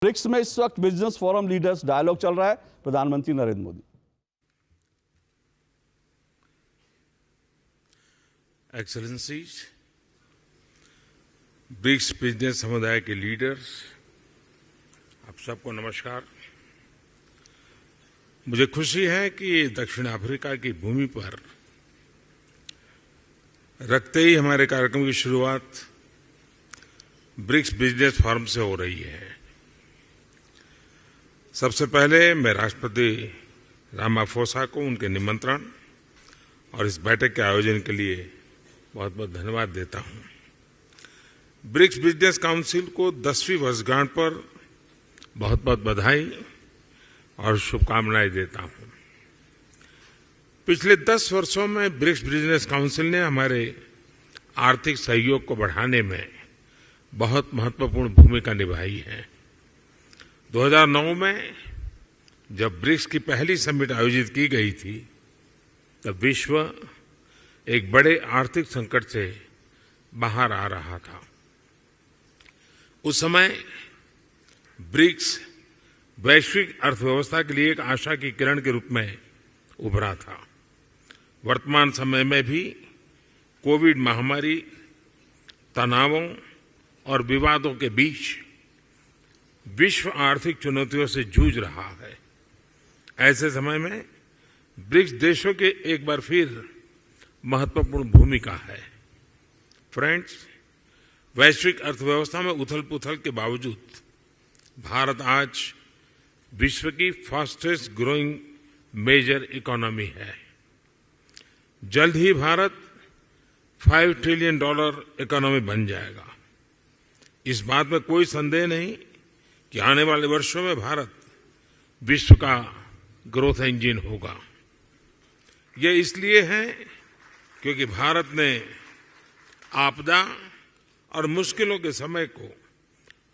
BRICS में इस वक्त बिजनेस फोरम लीडर्स डायलॉग चल रहा है। प्रधानमंत्री Narendra Modi. Excellencies, BRICS business समुदाय के लीडर्स, आप सबको नमस्कार। मुझे खुशी है कि दक्षिण अफ्रीका की भूमि पर रखते ही हमारे कार्यक्रम की शुरुआत ब्रिक्स बिजनेस फोरम से हो रही है। सबसे पहले मैं राष्ट्रपति रामाफोसा को उनके निमंत्रण और इस बैठक के आयोजन के लिए बहुत बहुत धन्यवाद देता हूं। ब्रिक्स बिजनेस काउंसिल को 10वीं वर्षगांठ पर बहुत बहुत बधाई और शुभकामनाएं देता हूं। पिछले 10 वर्षों में ब्रिक्स बिजनेस काउंसिल ने हमारे आर्थिक सहयोग को बढ़ाने में बहुत महत्वपूर्ण भूमिका निभाई है। 2009 में जब ब्रिक्स की पहली समिट आयोजित की गई थी, तब विश्व एक बड़े आर्थिक संकट से बाहर आ रहा था। उस समय ब्रिक्स वैश्विक अर्थव्यवस्था के लिए एक आशा की किरण के रूप में उभरा था। वर्तमान समय में भी कोविड महामारी, तनावों और विवादों के बीच विश्व आर्थिक चुनौतियों से जूझ रहा है। ऐसे समय में ब्रिक्स देशों के एक बार फिर महत्वपूर्ण भूमिका है। फ्रेंड्स, वैश्विक अर्थव्यवस्था में उथल-पुथल के बावजूद भारत आज विश्व की फास्टेस्ट ग्रोइंग मेजर इकोनॉमी है। जल्द ही भारत $5 ट्रिलियन इकोनॉमी बन जाएगा। इस बात में कोई संदेह नहीं कि आने वाले वर्षों में भारत विश्व का ग्रोथ इंजन होगा। यह इसलिए है क्योंकि भारत ने आपदा और मुश्किलों के समय को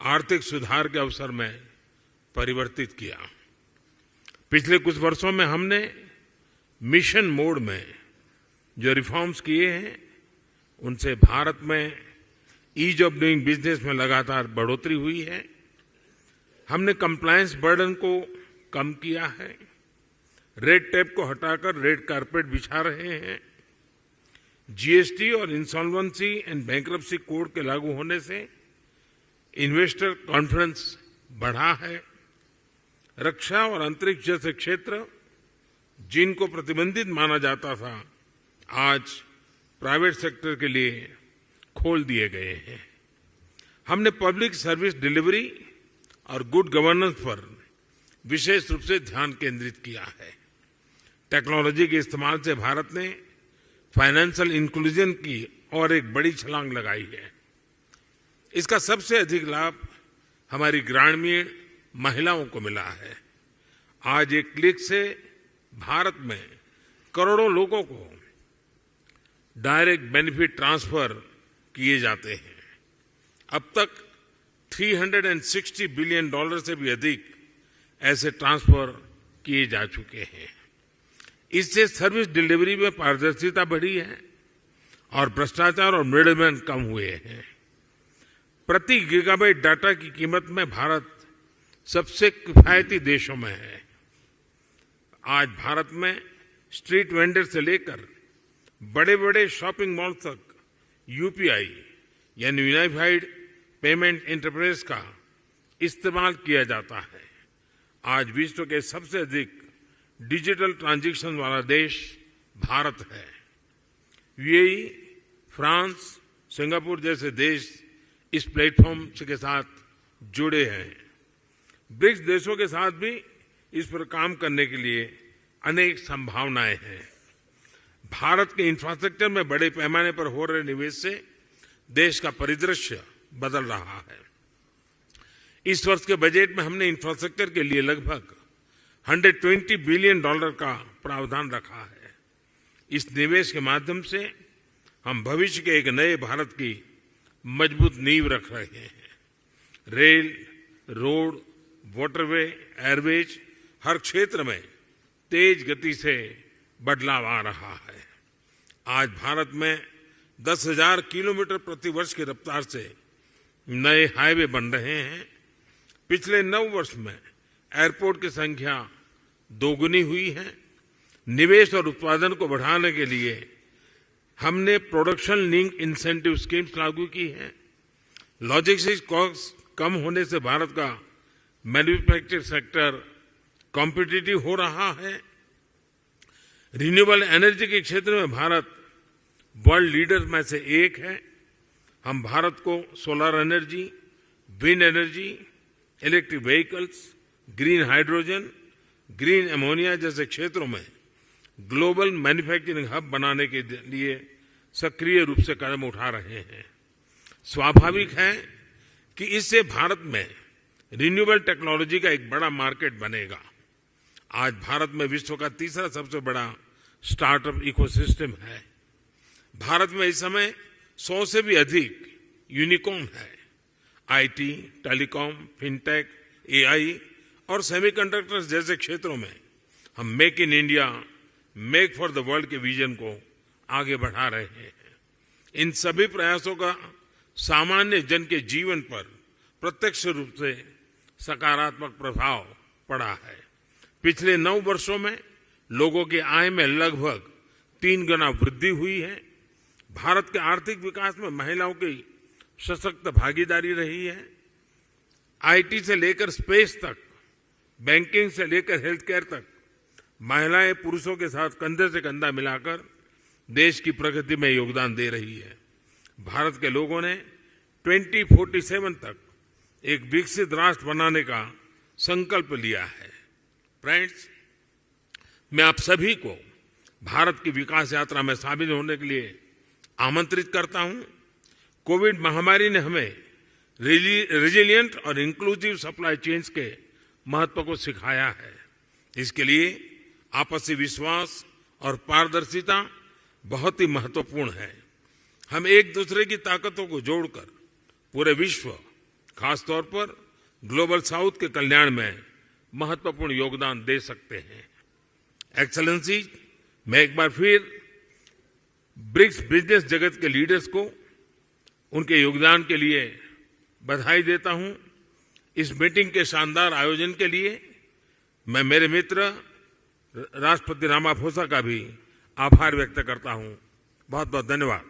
आर्थिक सुधार के अवसर में परिवर्तित किया। पिछले कुछ वर्षों में हमने मिशन मोड में जो रिफॉर्म्स किए हैं, उनसे भारत में ईज ऑफ डूइंग बिजनेस में लगातार बढ़ोतरी हुई है। हमने कंप्लायंस बर्डन को कम किया है, रेड टेप को हटाकर रेड कारपेट बिछा रहे हैं। जीएसटी और इंसॉल्वेंसी एंड बैंक्रप्सी कोड के लागू होने से इन्वेस्टर कॉन्फिडेंस बढ़ा है। रक्षा और अंतरिक्ष जैसे क्षेत्र जिनको प्रतिबंधित माना जाता था, आज प्राइवेट सेक्टर के लिए खोल दिए गए हैं। हमने पब्लिक सर्विस डिलीवरी और गुड गवर्नेंस पर विशेष रूप से ध्यान केंद्रित किया है। टेक्नोलॉजी के इस्तेमाल से भारत ने फाइनेंशियल इंक्लूजन की और एक बड़ी छलांग लगाई है। इसका सबसे अधिक लाभ हमारी ग्रामीण महिलाओं को मिला है। आज एक क्लिक से भारत में करोड़ों लोगों को डायरेक्ट बेनिफिट ट्रांसफर किए जाते हैं। अब तक $360 बिलियन से भी अधिक ऐसे ट्रांसफर किए जा चुके हैं। इससे सर्विस डिलीवरी में पारदर्शिता बढ़ी है और भ्रष्टाचार और मिडलमैन कम हुए हैं। प्रति गीगाबाइट डाटा की कीमत में भारत सबसे किफायती देशों में है। आज भारत में स्ट्रीट वेंडर से लेकर बड़े बड़े शॉपिंग मॉल तक यूपीआई यानी यूनिफाइड पेमेंट इंटरफेस का इस्तेमाल किया जाता है। आज विश्व के सबसे अधिक डिजिटल ट्रांजैक्शन वाला देश भारत है। यूएई, फ्रांस, सिंगापुर जैसे देश इस प्लेटफॉर्म के साथ जुड़े हैं। ब्रिक्स देशों के साथ भी इस पर काम करने के लिए अनेक संभावनाएं हैं। भारत के इंफ्रास्ट्रक्चर में बड़े पैमाने पर हो रहे निवेश से देश का परिदृश्य बदल रहा है। इस वर्ष के बजट में हमने इंफ्रास्ट्रक्चर के लिए लगभग $120 बिलियन का प्रावधान रखा है। इस निवेश के माध्यम से हम भविष्य के एक नए भारत की मजबूत नींव रख रहे हैं। रेल, रोड, वाटरवे, एयरवेज, हर क्षेत्र में तेज गति से बदलाव आ रहा है। आज भारत में 10,000 किलोमीटर प्रति वर्ष की रफ्तार से नए हाईवे बन रहे हैं। पिछले 9 वर्ष में एयरपोर्ट की संख्या दोगुनी हुई है। निवेश और उत्पादन को बढ़ाने के लिए हमने प्रोडक्शन लिंक इंसेंटिव स्कीम्स लागू की हैं। लॉजिस्टिक्स कॉस्ट कम होने से भारत का मैन्युफैक्चरिंग सेक्टर कॉम्पिटिटिव हो रहा है। रिन्यूएबल एनर्जी के क्षेत्र में भारत वर्ल्ड लीडर में से एक है। हम भारत को solar energy, wind energy, electric vehicles, green hydrogen, green ammonia जैसे क्षेत्रों में ग्लोबल मैन्युफैक्चरिंग हब बनाने के लिए सक्रिय रूप से कदम उठा रहे हैं। स्वाभाविक है कि इससे भारत में रिन्यूएबल टेक्नोलॉजी का एक बड़ा मार्केट बनेगा। आज भारत में विश्व का तीसरा सबसे बड़ा स्टार्टअप इकोसिस्टम है। भारत में इस समय 100 से भी अधिक यूनिकॉर्न है। आईटी, टेलीकॉम, फिनटेक, एआई और सेमीकंडक्टर्स जैसे क्षेत्रों में हम make in India, make for the world के विजन को आगे बढ़ा रहे हैं। इन सभी प्रयासों का सामान्य जन के जीवन पर प्रत्यक्ष रूप से सकारात्मक प्रभाव पड़ा है। पिछले 9 वर्षों में लोगों की आय में लगभग 3 गुना वृद्धि हुई है। भारत के आर्थिक विकास में महिलाओं की सशक्त भागीदारी रही है। आईटी से लेकर स्पेस तक, बैंकिंग से लेकर हेल्थ केयर तक महिलाएं पुरुषों के साथ कंधे से कंधा मिलाकर देश की प्रगति में योगदान दे रही है। भारत के लोगों ने 2047 तक एक विकसित राष्ट्र बनाने का संकल्प लिया है। फ्रेंड्स, मैं आप सभी को भारत की विकास यात्रा में शामिल होने के लिए आमंत्रित करता हूं। कोविड महामारी ने हमें रेजिलिएंट और इंक्लूसिव सप्लाई चेन्स के महत्व को सिखाया है। इसके लिए आपसी विश्वास और पारदर्शिता बहुत ही महत्वपूर्ण है। हम एक दूसरे की ताकतों को जोड़कर पूरे विश्व, खासतौर पर ग्लोबल साउथ के कल्याण में महत्वपूर्ण योगदान दे सकते हैं। एक्सेलेंसी, मैं एक बार फिर ब्रिक्स बिजनेस जगत के लीडर्स को उनके योगदान के लिए बधाई देता हूं। इस मीटिंग के शानदार आयोजन के लिए मैं मेरे मित्र राष्ट्रपति रामाफोसा का भी आभार व्यक्त करता हूं। बहुत बहुत धन्यवाद।